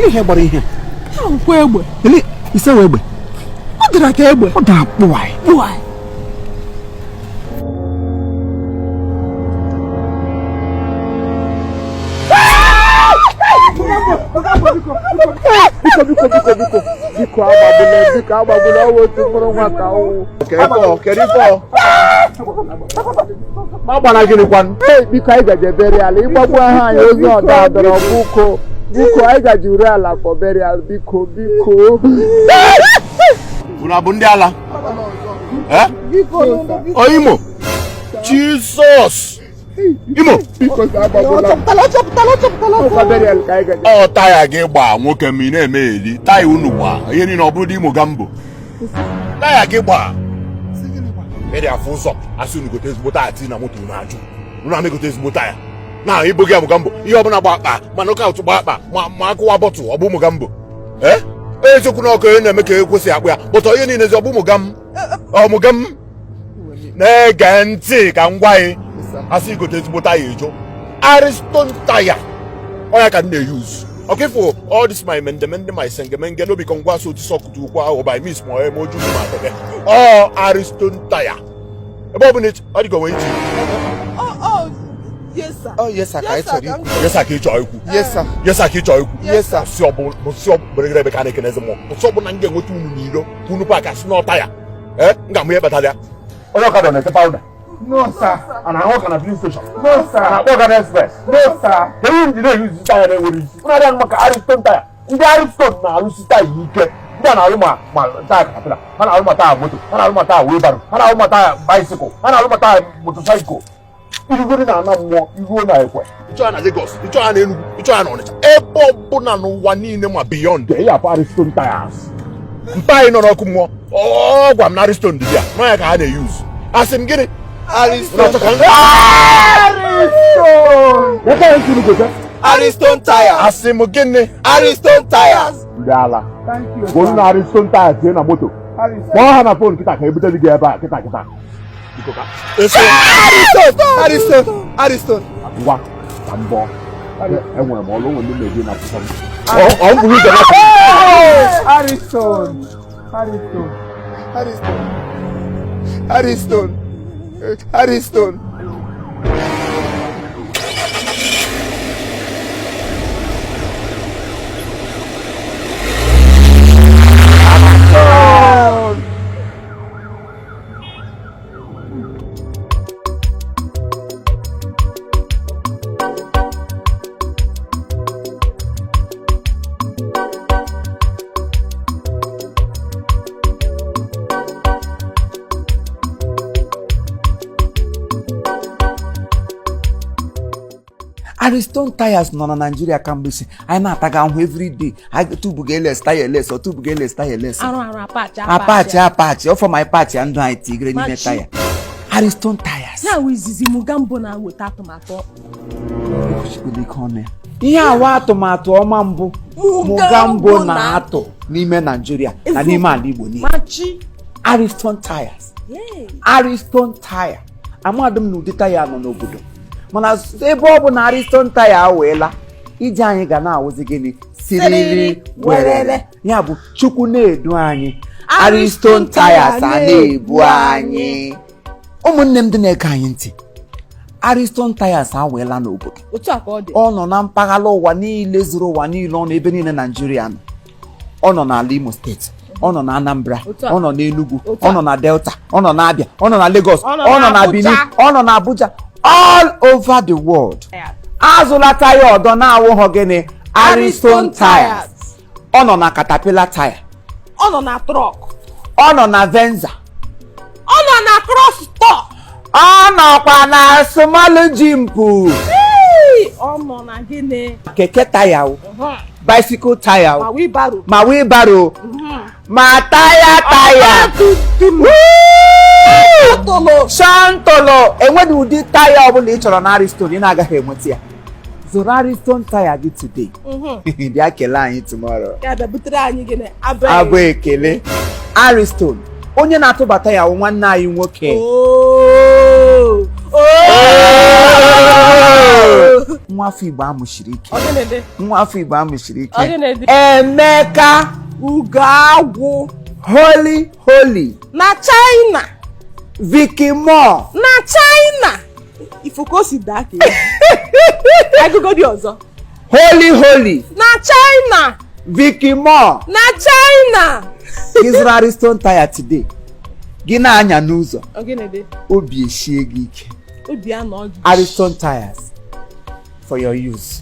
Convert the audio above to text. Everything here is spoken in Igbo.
Ele rebora ihe. Kwa egbe. Ele ise we egbe. Ọ dara ka egbe. Ọ da kpụwai. Kpụwai. Biko agbabula owo ti mụrụ nwata o. Kerifọ. Ma gbara gịnị kwanụ? Biko anyị gaje burial. Ịgbagbu aha anyị ozi ọda dọrọ buko. Biko anyị gaje ure ala for burial biko. Unu abụ ndị ala? O Imo. Jesus. Imo. Ọ taya gị gba nwoke m ị na-eme eli taya unu gba ihe niile ọ bụrụ dị Mogambo taya gị gba ị afụ ụzọ asị unu gote ezigbo taya tii na moto unu ajụ unu amegote ezigbo taya na ibo gị Mogambo ihe ọbụla gba akpa mana ụka ụtụ gba akpa ma akụwa bọtụ ọ bụ Mogambo eziokwu na ọkụ onye na-eme ka ekwesị akpụ ya bụtọ ihe niile ezi ọ bụ Mogam na-ege ntị ka m gwa gị asị igote ezigbo taya ejo Ariston taya oya ka na-use okay for all this my mende my sengemenge no be kongwa so ti sokutu kwa o by miss mo moju ma tebe Ariston taya ebe obu ni odi go wait Yes sir. Oh yes sir, ka ichori iku. Yes sir ka ichori iku. Yes sir. Yes sir ka ichori iku. Yes sir. Si obu bregre be ka na keneze mo. So obu na nge nwetu unu nilo unu pa ka si no taya nga mu ye batalia onye ka do na powder. No sir. And I work on a police station. No sir. And I work on express. No sir. They will use tire they will use. Una dan maka Ariston tire. Ndị Ariston na alusi tire ike. Ndị na alu ma tire katapila. Ha na alu ma tire moto. Ha na alu ma tire wheelbarrow. Ha na alu ma tire bicycle. Ha na alu ma tire motorcycle. Irugori na ana mmụọ iruo na ekwe. Ịchọ na Lagos, ịchọ na Enugu, ịchọ na Ọnịcha. Ebe ọbụla n'ụwa niile ma beyond. They have Ariston tires. Mpa anyị nọ n'ọkụ mmụọ. Ọ gwa m na Ariston dị ya. Na ya ka ha na-use. Asị m gịnị? Ariston tires. Asimu gịnị? Ariston tires. Ndị ala. Thank you. Golu na Ariston tires tie na moto. Kpọọ ha na phone kịta ka ebute gị ebe a kịta. Ariston. Ngwa ka mbọ. Enwere m ọlụ onwe ndị na-eji na pụta m. Ọ mbụrụ ije na Ariston. Ariston tires nọ na Nigeria kamgbe si anyị na-ataga ahụ every day anyị tubuga eles tire less ọ tubuga eles tire less apachi ọ for my party ndụ anyị tigre n'ime tire Ariston tires ya wizizi Mogambo na weta atụmatụ ihe awa atụmatụ ọma mbụ Mogambo na-atụ n'ime Nigeria na n'ime ala Igbo niile Ariston tires Ariston tire amadụ m na ụdị taya nọ n'obodo mana ebe ọ bụ na Ariston tire aweela ije anyị ga na-awụzi gịnị siriri werere ya bụ Chukwu na-edu anyị Ariston tires a na-ebu anyị ụmụnne m dị na-ege anyị ntị Ariston tires aweela n'obodo ọ nọ na mpaghara ụwa niile zuru ụwa niile ọ nọ ebe niile Nigeria nọ ọ nọ n'ala Imo steeti ọ nọ na Anambra ọ nọ n'Enugu ọ nọ na Delta ọ nọ na Abia ọ nọ na Lagos ọ nọ na Benin ọ nọ na Abuja all over the world. Azụla taya ọdọ na-awụghọ gịnị Ariston tires. Ọ nọ na Caterpillar tire. Ọ nọ na truck. Ọ nọ na Venza. Ọ nọ na cross store. Ọ nọkwa na Somalo Jimpu. Ọ nọ na gịnị? Keke taya o. Bicycle tire o. Ma wheelbarrow. Ma taya. Shantolo enweghị ụdị taya ọbụla ị chọrọ na Ariston ị na-agaghị enweta ya. Zụrụ Ariston taya gị today. Bịa kelee anyị tomorrow. Abụ ekele. Ariston onye na-atụbata ya nwanne anyị nwoke. nwa afọ Igbo amụchiri ike. Ogenede. Nwa afọ Igbo amụchiri ike. Ogenede. Emeka Ugagwu. Holy Na China. Vicky Moore Na China. Ifokosi dake. Agụgọ dị ọzọ. Holy Na China. Vicky Moore Na China. Israel stone tire today. Gị na-anya n'ụzọ. Ogenede. Obi eshie gị ike. Obi anọ gị. Ariston tires for your use.